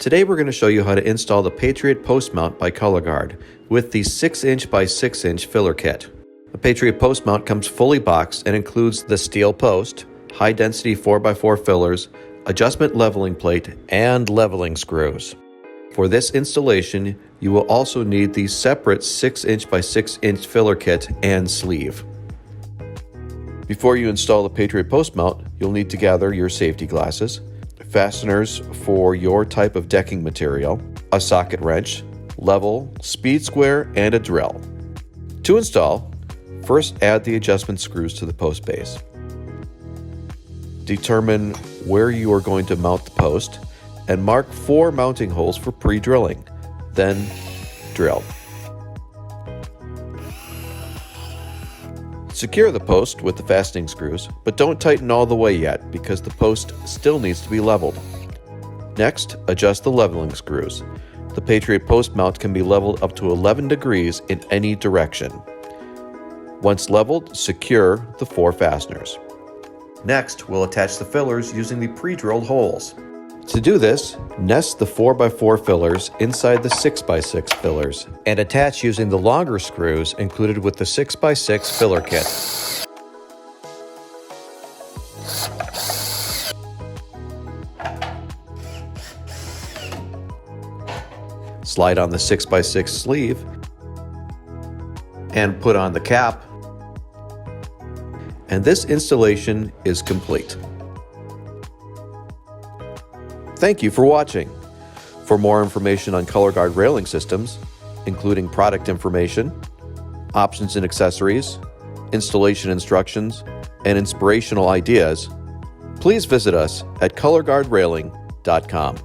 Today we're going to show you how to install the Patriot Post Mount by ColorGuard with the 6" by 6" filler kit. The Patriot Post Mount comes fully boxed and includes the steel post, high-density 4x4 fillers, adjustment leveling plate, and leveling screws. For this installation, you will also need the separate 6" by 6" filler kit and sleeve. Before you install the Patriot Post Mount, you'll need to gather your safety glasses, fasteners for your type of decking material, a socket wrench, level, speed square, and a drill. To install, first add the adjustment screws to the post base. Determine where you are going to mount the post and mark 4 mounting holes for pre-drilling. Then drill. Secure the post with the fastening screws, but don't tighten all the way yet because the post still needs to be leveled. Next, adjust the leveling screws. The Patriot Post Mount can be leveled up to 11 degrees in any direction. Once leveled, secure the 4 fasteners. Next, we'll attach the fillers using the pre-drilled holes. To do this, nest the 4x4 fillers inside the 6x6 fillers and attach using the longer screws included with the 6x6 filler kit. Slide on the 6x6 sleeve and put on the cap, and this installation is complete. Thank you for watching. For more information on ColorGuard railing systems, including product information, options and accessories, installation instructions, and inspirational ideas, please visit us at colorguardrailing.com.